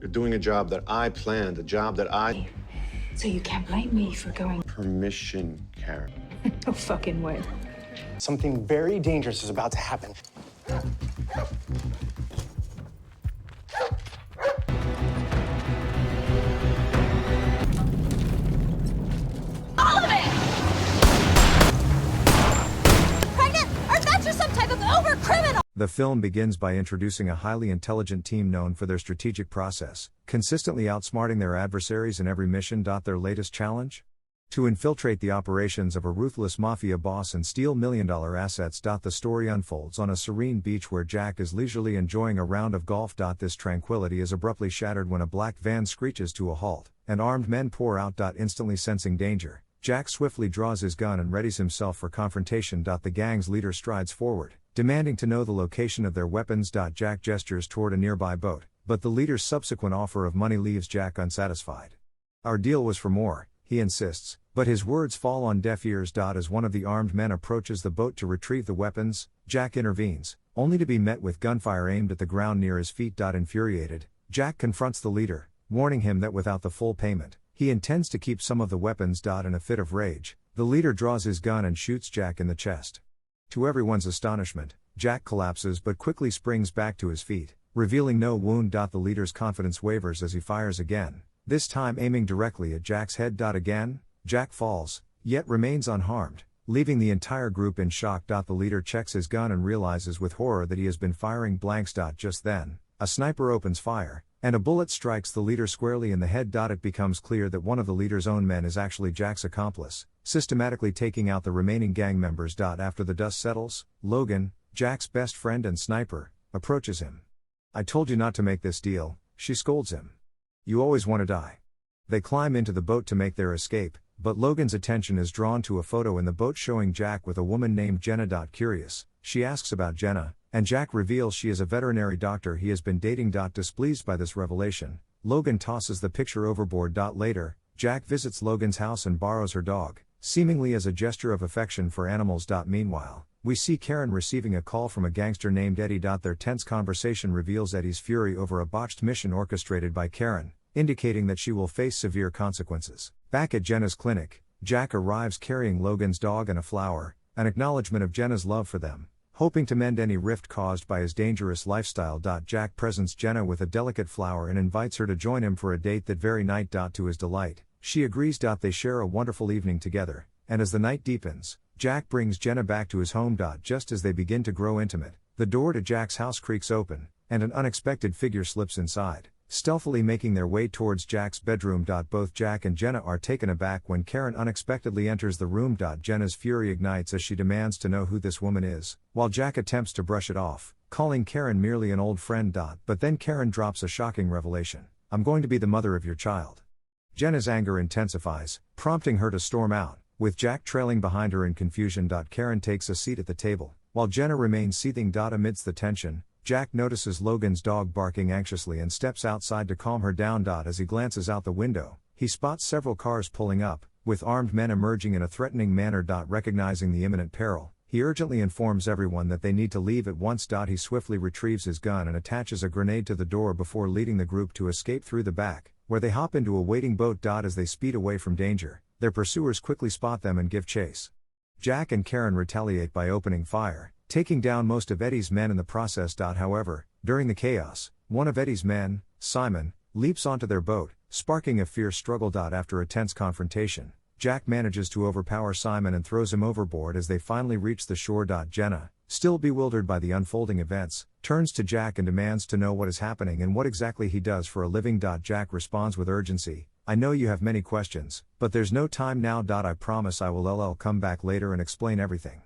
You're doing a job that I planned, a job that I... So you can't blame me for going. Permission, Karen. No fucking way. Something very dangerous is about to happen. All of it! Pregnant? Or that's just some type of uber-criminal! The film begins by introducing a highly intelligent team known for their strategic process, consistently outsmarting their adversaries in every mission. Their latest challenge? To infiltrate the operations of a ruthless mafia boss and steal million-dollar assets. The story unfolds on a serene beach where Jack is leisurely enjoying a round of golf. This tranquility is abruptly shattered when a black van screeches to a halt, and armed men pour out. Instantly sensing danger, Jack swiftly draws his gun and readies himself for confrontation. The gang's leader strides forward, demanding to know the location of their weapons. Jack gestures toward a nearby boat, but the leader's subsequent offer of money leaves Jack unsatisfied. "Our deal was for more," he insists, but his words fall on deaf ears. As one of the armed men approaches the boat to retrieve the weapons, Jack intervenes, only to be met with gunfire aimed at the ground near his feet. Infuriated, Jack confronts the leader, warning him that without the full payment, he intends to keep some of the weapons. In a fit of rage, the leader draws his gun and shoots Jack in the chest. To everyone's astonishment, Jack collapses but quickly springs back to his feet, revealing no wound. The leader's confidence wavers as he fires again, this time aiming directly at Jack's head. Again, Jack falls, yet remains unharmed, leaving the entire group in shock. The leader checks his gun and realizes with horror that he has been firing blanks. Just then, a sniper opens fire, and a bullet strikes the leader squarely in the head. It becomes clear that one of the leader's own men is actually Jack's accomplice, systematically taking out the remaining gang members. After the dust settles, Logan, Jack's best friend and sniper, approaches him. "I told you not to make this deal," she scolds him. "You always want to die." They climb into the boat to make their escape, but Logan's attention is drawn to a photo in the boat showing Jack with a woman named Jenna. Curious, she asks about Jenna, and Jack reveals she is a veterinary doctor he has been dating. Displeased by this revelation, Logan tosses the picture overboard. Later, Jack visits Logan's house and borrows her dog, seemingly as a gesture of affection for animals. Meanwhile, we see Karen receiving a call from a gangster named Eddie. Their tense conversation reveals Eddie's fury over a botched mission orchestrated by Karen, indicating that she will face severe consequences. Back at Jenna's clinic, Jack arrives carrying Logan's dog and a flower, an acknowledgement of Jenna's love for them, hoping to mend any rift caused by his dangerous lifestyle. Jack presents Jenna with a delicate flower and invites her to join him for a date that very night. To his delight, she agrees. They share a wonderful evening together, and as the night deepens, Jack brings Jenna back to his home. Just as they begin to grow intimate, the door to Jack's house creaks open, and an unexpected figure slips inside, stealthily making their way towards Jack's bedroom. Both Jack and Jenna are taken aback when Karen unexpectedly enters the room. Jenna's fury ignites as she demands to know who this woman is, while Jack attempts to brush it off, calling Karen merely an old friend. But then Karen drops a shocking revelation: "I'm going to be the mother of your child." Jenna's anger intensifies, prompting her to storm out, with Jack trailing behind her in confusion. Karen takes a seat at the table, while Jenna remains seething. Amidst the tension, Jack notices Logan's dog barking anxiously and steps outside to calm her down. As he glances out the window, he spots several cars pulling up, with armed men emerging in a threatening manner. Recognizing the imminent peril, he urgently informs everyone that they need to leave at once. He swiftly retrieves his gun and attaches a grenade to the door before leading the group to escape through the back, where they hop into a waiting boat. As they speed away from danger, their pursuers quickly spot them and give chase. Jack and Karen retaliate by opening fire, taking down most of Eddie's men in the process. However, during the chaos, one of Eddie's men, Simon, leaps onto their boat, sparking a fierce struggle. After a tense confrontation, Jack manages to overpower Simon and throws him overboard as they finally reach the shore. Jenna, still bewildered by the unfolding events, turns to Jack and demands to know what is happening and what exactly he does for a living. Jack responds with urgency: "I know you have many questions, but there's no time now. I promise I will come back later and explain everything."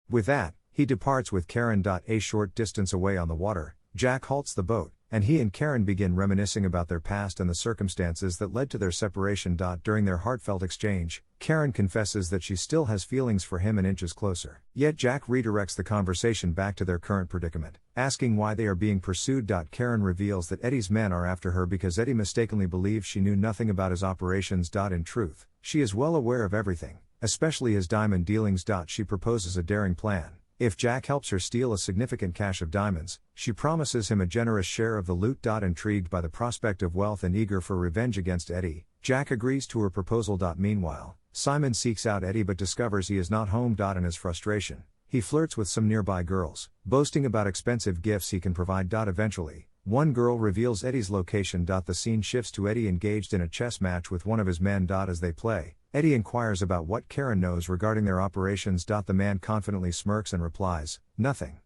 With that, he departs with Karen. A short distance away on the water, Jack halts the boat, and he and Karen begin reminiscing about their past and the circumstances that led to their separation. During their heartfelt exchange, Karen confesses that she still has feelings for him and inches closer. Yet Jack redirects the conversation back to their current predicament, asking why they are being pursued. Karen reveals that Eddie's men are after her because Eddie mistakenly believes she knew nothing about his operations. In truth, she is well aware of everything, especially his diamond dealings. She proposes a daring plan: If Jack helps her steal a significant cache of diamonds, she promises him a generous share of the loot. Intrigued by the prospect of wealth and eager for revenge against Eddie, Jack agrees to her proposal. Meanwhile, Simon seeks out Eddie but discovers he is not home. In his frustration, he flirts with some nearby girls, boasting about expensive gifts he can provide. Eventually, one girl reveals Eddie's location. The scene shifts to Eddie engaged in a chess match with one of his men. As they play, Eddie inquires about what Karen knows regarding their operations. The man confidently smirks and replies, "Nothing."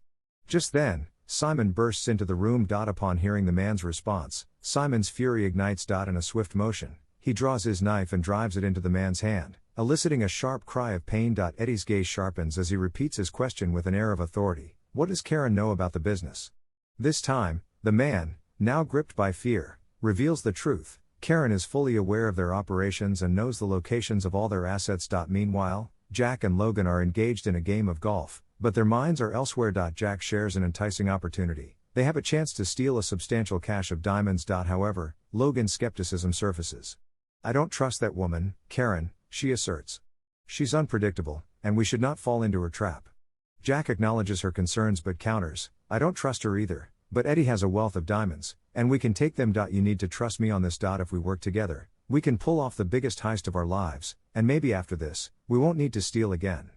Just then, Simon bursts into the room. Upon hearing the man's response, Simon's fury ignites. In a swift motion, he draws his knife and drives it into the man's hand, eliciting a sharp cry of pain. Eddie's gaze sharpens as he repeats his question with an air of authority. "What does Karen know about the business?" This time, the man, now gripped by fear, reveals the truth. Karen is fully aware of their operations and knows the locations of all their assets. Meanwhile, Jack and Logan are engaged in a game of golf, but their minds are elsewhere. Jack shares an enticing opportunity. They have a chance to steal a substantial cache of diamonds. However, Logan's skepticism surfaces. "I don't trust that woman, Karen," she asserts. "She's unpredictable, and we should not fall into her trap." Jack acknowledges her concerns but counters, "I don't trust her either, but Eddie has a wealth of diamonds, and we can take them. You need to trust me on this. If we work together, we can pull off the biggest heist of our lives, and maybe after this, we won't need to steal again."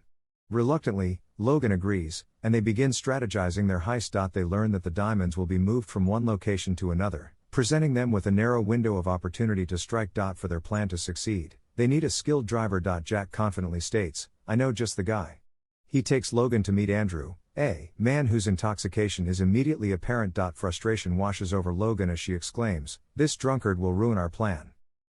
Reluctantly, Logan agrees, and they begin strategizing their heist. They learn that the diamonds will be moved from one location to another, presenting them with a narrow window of opportunity to strike. For their plan to succeed, they need a skilled driver. Jack confidently states, "I know just the guy." He takes Logan to meet Andrew, a man whose intoxication is immediately apparent. Frustration washes over Logan as she exclaims, "This drunkard will ruin our plan."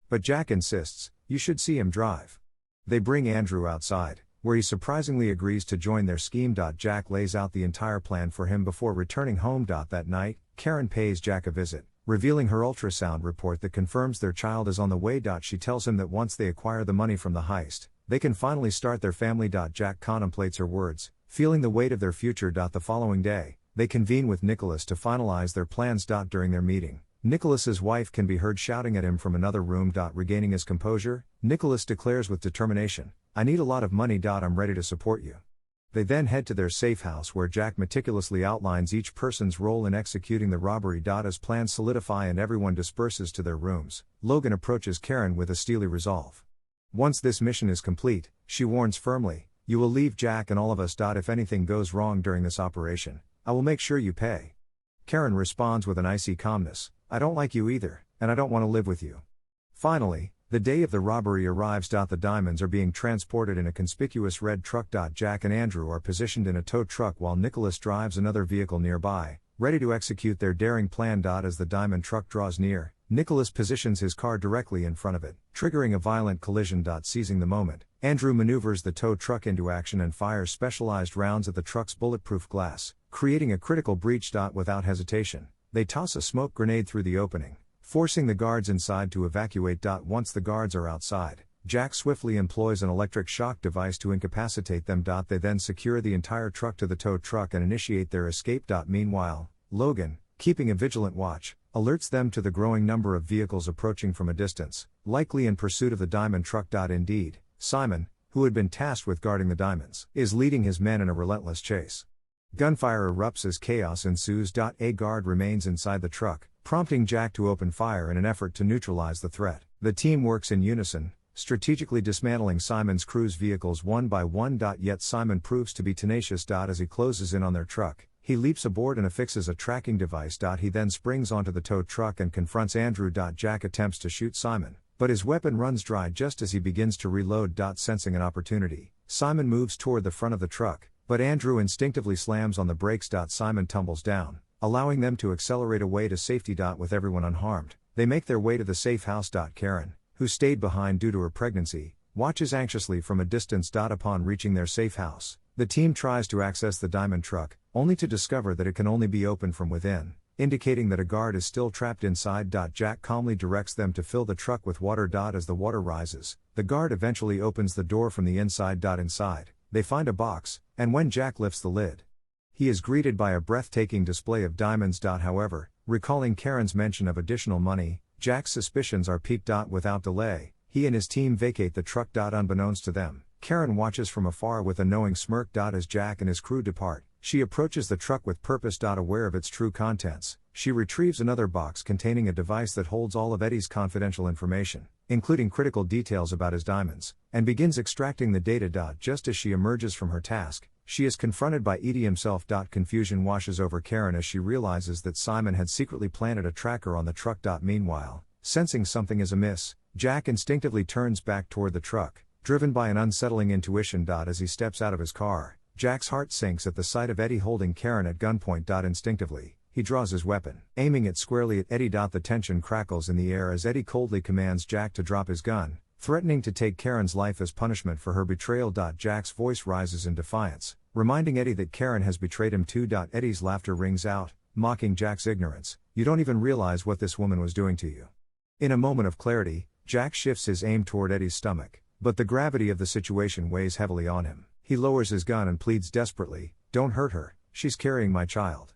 But Jack insists, "You should see him drive." They bring Andrew outside, where he surprisingly agrees to join their scheme. Jack lays out the entire plan for him before returning home. That night, Karen pays Jack a visit, revealing her ultrasound report that confirms their child is on the way. She tells him that once they acquire the money from the heist, they can finally start their family. Jack contemplates her words, feeling the weight of their future. The following day, they convene with Nicholas to finalize their plans. During their meeting, Nicholas's wife can be heard shouting at him from another room. Regaining his composure, Nicholas declares with determination, "I need a lot of money. I'm ready to support you." They then head to their safe house where Jack meticulously outlines each person's role in executing the robbery. As plans solidify and everyone disperses to their rooms, Logan approaches Karen with a steely resolve. Once this mission is complete, she warns firmly, "You will leave Jack and all of us. If anything goes wrong during this operation, I will make sure you pay." Karen responds with an icy calmness, "I don't like you either, and I don't want to live with you." Finally, the day of the robbery arrives. The diamonds are being transported in a conspicuous red truck. Jack and Andrew are positioned in a tow truck while Nicholas drives another vehicle nearby, ready to execute their daring plan. As the diamond truck draws near, Nicholas positions his car directly in front of it, triggering a violent collision. Seizing the moment, Andrew maneuvers the tow truck into action and fires specialized rounds at the truck's bulletproof glass, creating a critical breach. Without hesitation, they toss a smoke grenade through the opening, forcing the guards inside to evacuate. Once the guards are outside, Jack swiftly employs an electric shock device to incapacitate them. They then secure the entire truck to the tow truck and initiate their escape. Meanwhile, Logan, keeping a vigilant watch, alerts them to the growing number of vehicles approaching from a distance, likely in pursuit of the diamond truck. Indeed, Simon, who had been tasked with guarding the diamonds, is leading his men in a relentless chase. Gunfire erupts as chaos ensues. A guard remains inside the truck, prompting Jack to open fire in an effort to neutralize the threat. The team works in unison, strategically dismantling Simon's crew's vehicles one by one. Yet Simon proves to be tenacious. As he closes in on their truck, he leaps aboard and affixes a tracking device. He then springs onto the tow truck and confronts Andrew. Jack attempts to shoot Simon, but his weapon runs dry just as he begins to reload. Sensing an opportunity, Simon moves toward the front of the truck, but Andrew instinctively slams on the brakes. Simon tumbles down, allowing them to accelerate away to safety. With everyone unharmed, they make their way to the safe house. Karen, who stayed behind due to her pregnancy, watches anxiously from a distance. Upon reaching their safe house, the team tries to access the diamond truck, only to discover that it can only be opened from within, indicating that a guard is still trapped inside. Jack calmly directs them to fill the truck with water. As the water rises, the guard eventually opens the door from the inside. Inside, they find a box, and when Jack lifts the lid, he is greeted by a breathtaking display of diamonds. However, recalling Karen's mention of additional money, Jack's suspicions are piqued. Without delay, he and his team vacate the truck. Unbeknownst to them, Karen watches from afar with a knowing smirk. As Jack and his crew depart, she approaches the truck with purpose. Aware of its true contents, she retrieves another box containing a device that holds all of Eddie's confidential information, including critical details about his diamonds, and begins extracting the data. Just as she emerges from her task, she is confronted by Eddie himself. Confusion washes over Karen as she realizes that Simon had secretly planted a tracker on the truck. Meanwhile, sensing something is amiss, Jack instinctively turns back toward the truck, driven by an unsettling intuition. As he steps out of his car, Jack's heart sinks at the sight of Eddie holding Karen at gunpoint. Instinctively, he draws his weapon, aiming it squarely at Eddie. The tension crackles in the air as Eddie coldly commands Jack to drop his gun, threatening to take Karen's life as punishment for her betrayal. Jack's voice rises in defiance, reminding Eddie that Karen has betrayed him too. Eddie's laughter rings out, mocking Jack's ignorance. "You don't even realize what this woman was doing to you." In a moment of clarity, Jack shifts his aim toward Eddie's stomach, but the gravity of the situation weighs heavily on him. He lowers his gun and pleads desperately, "Don't hurt her, she's carrying my child."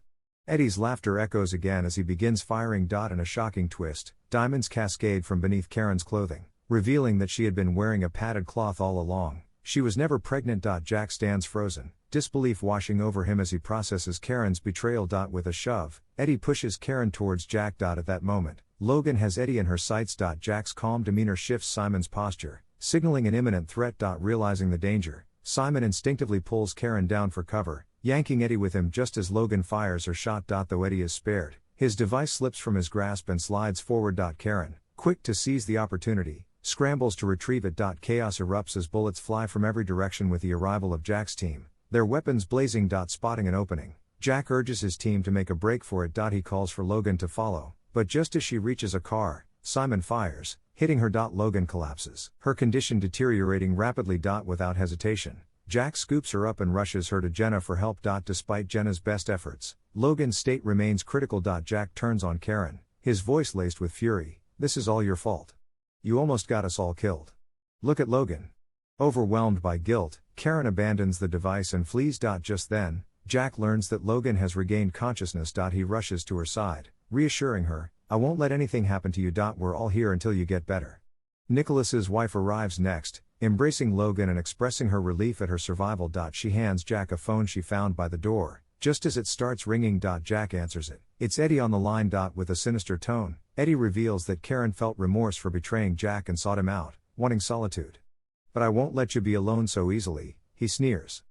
Eddie's laughter echoes again as he begins firing. In a shocking twist, diamonds cascade from beneath Karen's clothing, revealing that she had been wearing a padded cloth all along. She was never pregnant. Jack stands frozen, disbelief washing over him as he processes Karen's betrayal. With a shove, Eddie pushes Karen towards Jack. At that moment, Logan has Eddie in her sights. Jack's calm demeanor shifts Simon's posture, signaling an imminent threat. Realizing the danger, Simon instinctively pulls Karen down for cover, yanking Eddie with him just as Logan fires her shot. Though Eddie is spared, his device slips from his grasp and slides forward. Karen, quick to seize the opportunity, scrambles to retrieve it. Chaos erupts as bullets fly from every direction with the arrival of Jack's team, their weapons blazing. Spotting an opening, Jack urges his team to make a break for it. He calls for Logan to follow, but just as she reaches a car, Simon fires, hitting her. Logan collapses, her condition deteriorating rapidly. Without hesitation, Jack scoops her up and rushes her to Jenna for help. Despite Jenna's best efforts, Logan's state remains critical. Jack turns on Karen, his voice laced with fury, "This is all your fault. You almost got us all killed. Look at Logan." Overwhelmed by guilt, Karen abandons the device and flees. Just then, Jack learns that Logan has regained consciousness. He rushes to her side, reassuring her, "I won't let anything happen to you. We're all here until you get better." Nicholas's wife arrives next, embracing Logan and expressing her relief at her survival. She hands Jack a phone she found by the door. Just as it starts ringing, Jack answers it. It's Eddie on the line. With a sinister tone, Eddie reveals that Karen felt remorse for betraying Jack and sought him out, wanting solitude. "But I won't let you be alone so easily," he sneers.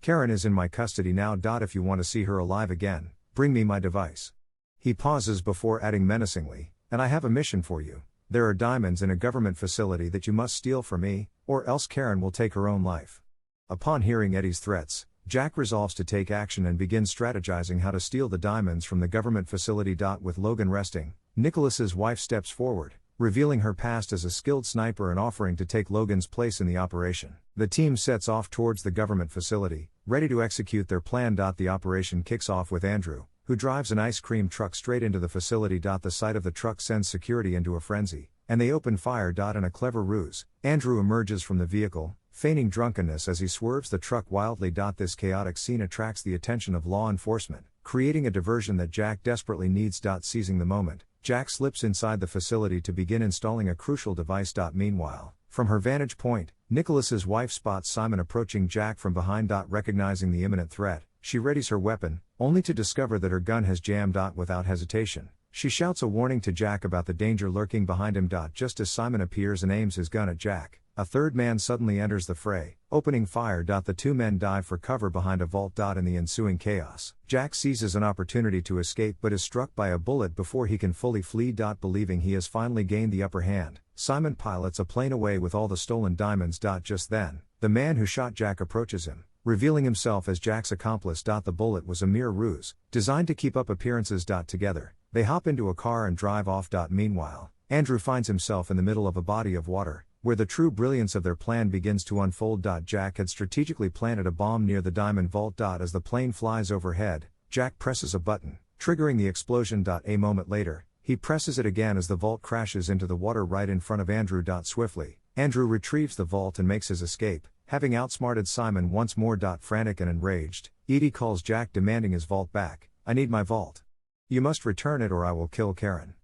"Karen is in my custody now. If you want to see her alive again, bring me my device." He pauses before adding menacingly, "And I have a mission for you. There are diamonds in a government facility that you must steal for me, or else Karen will take her own life." Upon hearing Eddie's threats, Jack resolves to take action and begins strategizing how to steal the diamonds from the government facility. With Logan resting, Nicholas's wife steps forward, revealing her past as a skilled sniper and offering to take Logan's place in the operation. The team sets off towards the government facility, ready to execute their plan. The operation kicks off with Andrew, who drives an ice cream truck straight into the facility. The sight of the truck sends security into a frenzy, and they open fire. In a clever ruse, Andrew emerges from the vehicle, feigning drunkenness as he swerves the truck wildly. This chaotic scene attracts the attention of law enforcement, creating a diversion that Jack desperately needs. Seizing the moment, Jack slips inside the facility to begin installing a crucial device. Meanwhile, from her vantage point, Nicholas's wife spots Simon approaching Jack from behind. Recognizing the imminent threat, she readies her weapon, only to discover that her gun has jammed. Without hesitation, she shouts a warning to Jack about the danger lurking behind him. Just as Simon appears and aims his gun at Jack, a third man suddenly enters the fray, opening fire. The two men dive for cover behind a vault. In the ensuing chaos, Jack seizes an opportunity to escape but is struck by a bullet before he can fully flee. Believing he has finally gained the upper hand, Simon pilots a plane away with all the stolen diamonds. Just then, the man who shot Jack approaches him, revealing himself as Jack's accomplice. The bullet was a mere ruse, designed to keep up appearances. Together, they hop into a car and drive off. Meanwhile, Andrew finds himself in the middle of a body of water, where the true brilliance of their plan begins to unfold. Jack had strategically planted a bomb near the diamond vault. As the plane flies overhead, Jack presses a button, triggering the explosion. A moment later, he presses it again as the vault crashes into the water right in front of Andrew. Swiftly, Andrew retrieves the vault and makes his escape, having outsmarted Simon once more. Frantic and enraged, Edie calls Jack demanding his vault back. "I need my vault. You must return it or I will kill Karen."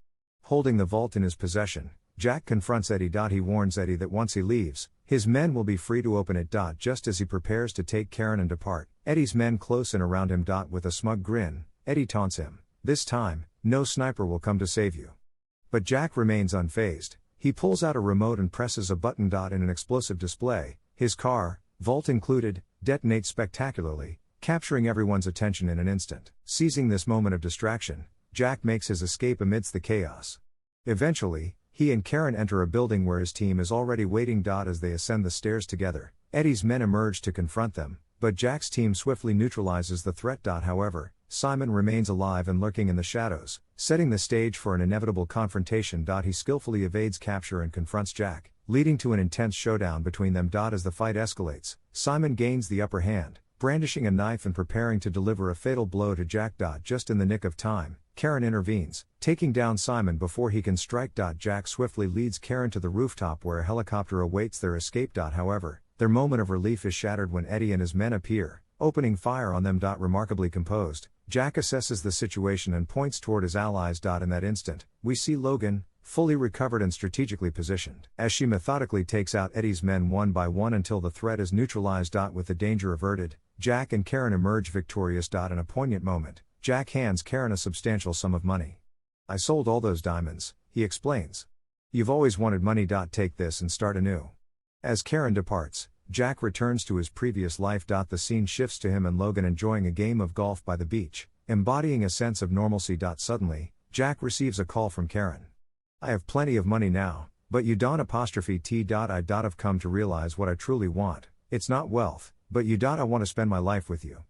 Holding the vault in his possession, Jack confronts Eddie. He warns Eddie that once he leaves, his men will be free to open it. Just as he prepares to take Karen and depart, Eddie's men close in around him. With a smug grin, Eddie taunts him, "This time, no sniper will come to save you." But Jack remains unfazed. He pulls out a remote and presses a button. In an explosive display, his car, vault included, detonates spectacularly, capturing everyone's attention in an instant. Seizing this moment of distraction, Jack makes his escape amidst the chaos. Eventually, he and Karen enter a building where his team is already waiting. As they ascend the stairs together, Eddie's men emerge to confront them, but Jack's team swiftly neutralizes the threat. However, Simon remains alive and lurking in the shadows, setting the stage for an inevitable confrontation. He skillfully evades capture and confronts Jack, leading to an intense showdown between them. As the fight escalates, Simon gains the upper hand, brandishing a knife and preparing to deliver a fatal blow to Jack. Just in the nick of time, Karen intervenes, taking down Simon before he can strike. Jack swiftly leads Karen to the rooftop where a helicopter awaits their escape. However, their moment of relief is shattered when Eddie and his men appear, opening fire on them. Remarkably composed, Jack assesses the situation and points toward his allies. In that instant, we see Logan, fully recovered and strategically positioned, as she methodically takes out Eddie's men one by one until the threat is neutralized. With the danger averted, Jack and Karen emerge victorious. In a poignant moment, Jack hands Karen a substantial sum of money. "I sold all those diamonds," he explains. "You've always wanted money. Take this and start anew." As Karen departs, Jack returns to his previous life. The scene shifts to him and Logan enjoying a game of golf by the beach, embodying a sense of normalcy. Suddenly, Jack receives a call from Karen. "I have plenty of money now, but you don't." I've come to realize what I truly want. It's not wealth, but you. I want to spend my life with you."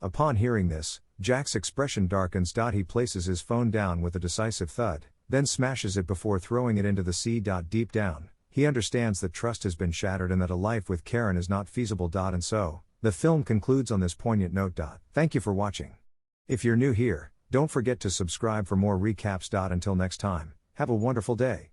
Upon hearing this, Jack's expression darkens. He places his phone down with a decisive thud, then smashes it before throwing it into the sea. Deep down, he understands that trust has been shattered and that a life with Karen is not feasible. And so, the film concludes on this poignant note. Thank you for watching. If you're new here, don't forget to subscribe for more recaps. Until next time, have a wonderful day.